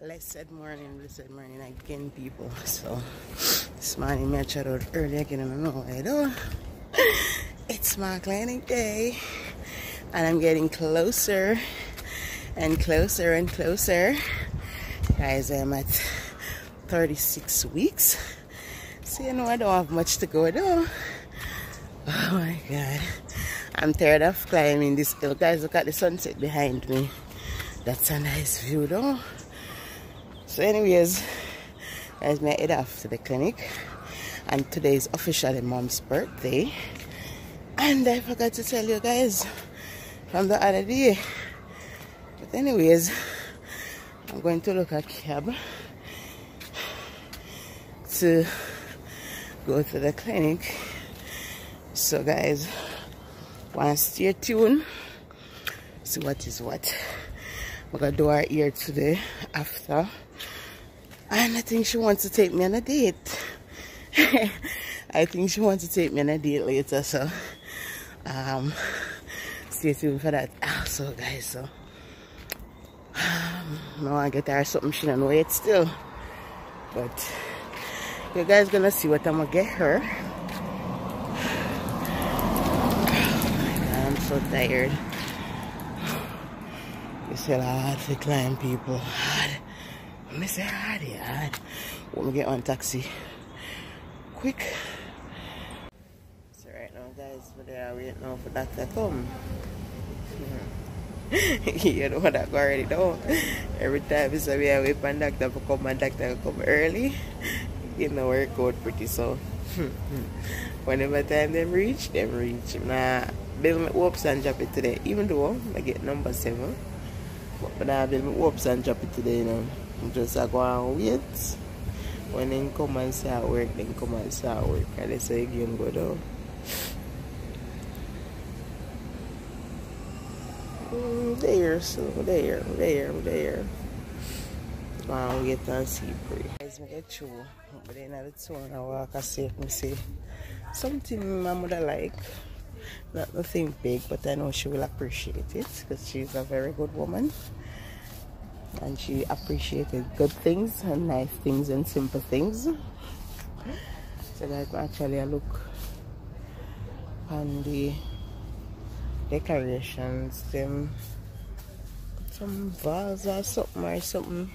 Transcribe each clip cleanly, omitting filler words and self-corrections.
Blessed morning again, people. So, this morning I chat out early again, and I know I do. It's my clinic day, and I'm getting closer and closer and closer. Guys, I'm at 36 weeks. So, you know, I don't have much to go though. Oh my God. I'm tired of climbing this hill. Guys, look at the sunset behind me. That's a nice view though. So anyways, guys, I head off to the clinic, and today is officially Mom's birthday. And I forgot to tell you guys from the other day. But anyways, I'm going to look at a cab to go to the clinic. So guys, wanna stay tuned, see what is what. We're gonna do our ear today after. And I think she wants to take me on a date. I think she wants to take me on a date later, so stay tuned for that also, guys. So I want to get her something she don't know it still, but you guys gonna see what I'm gonna get her. Oh my God, I'm so tired. It's a hard to climb, people. Hard. I say hard. Let me get on taxi quick. So right now, guys, we are waiting now for that to come. You know what I already know. Every time we are waiting for doctor to come, and doctor will come early. You know, work out pretty so. Whenever time they reach. Nah, build my hopes and drop it today. Even though I get number 7. But I build my hopes and drop it today, you know. I'm just go and wait. When they come and start work, then come and start work. And they say again go down. There. Go and wait and see pretty. Guys, I get through. But then at the tone I walk and see if I see something my mother like. Not nothing big, but I know she will appreciate it because she's a very good woman. And she appreciated good things and nice things and simple things. So guys, actually I look on the decorations, them some vase or something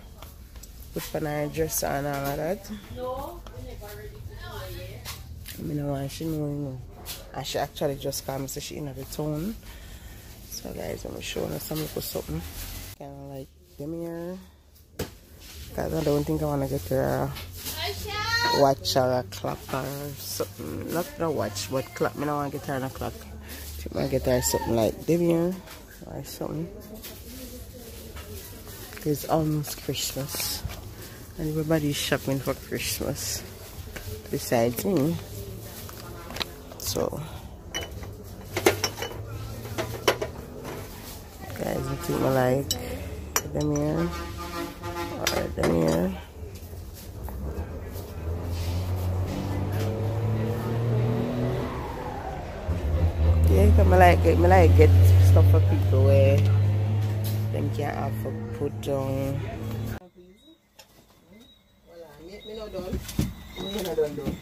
put on her dress and all of that. No, we never ready to do it. I know why she know. And she actually just called me, so she in the town. So guys, I'm showing her some little something. Kind of like them here. Because I don't think I want to get her a watch or a clock or something. Not a watch, but clock. I don't want to get her a clock. I think I want to get her something like them here or something. It's almost Christmas. And everybody's shopping for Christmas. Besides me. So, guys, I think I like them here or them here. Yeah, I like get stuff for people where they can have for put down. Me not done. Me not done though.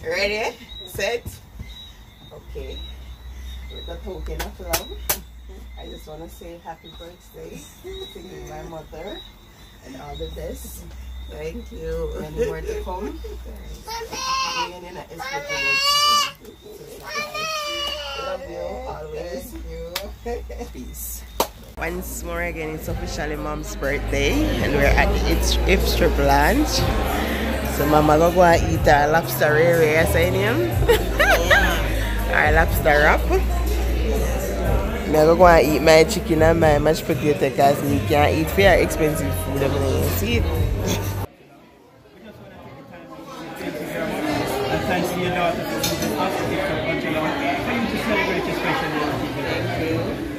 Ready? Set? Okay. With a token of love, I just want to say happy birthday to you, my mother, and all the best. Thank you. Many more to come. Love you always. Thank you. Peace. Once more again, it's officially Mom's birthday, and we're at the If Strip Lounge. So Mama go and eat our lobster rare, saying him. Our lobster wrap. I'm going to go and eat my chicken and my mashed potato because I can't eat very expensive food. I'm going to see it. And thanks to your daughter for choosing us to give her bunch along for you to celebrate your special day on TV.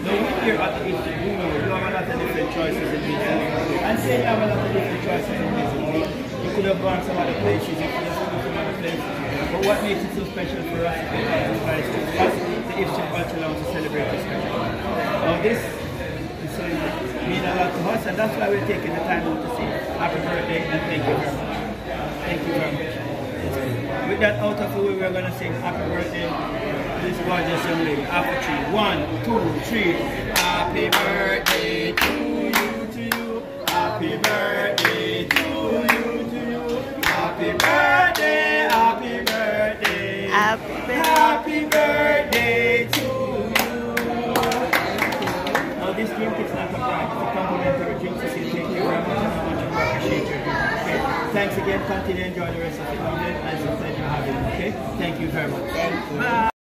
Now we're here at the Eastern Union. You have a lot of different choices in business. And say you have a lot of different choices in business. You could have gone some other places, you could have gone some other places. But what makes it so special for us is the Eastern bunch along to celebrate this special. Now this means a lot to us, and that's why we're taking the time out to say happy birthday and thank you very much. Thank you very much. With that out of the way, we're going to sing happy birthday to this gorgeous young lady. After 3, 1, 2, 3. Happy birthday to you. Happy birthday to you. Happy birthday, happy birthday. Happy birthday to you. Now this drink is not a brand, it's a complimentary drink, so say thank you very much and how much I appreciate your drink. Okay? Thanks again, continue to enjoy the rest of the evening and it's a pleasure having you, okay? Thank you very much. Bye.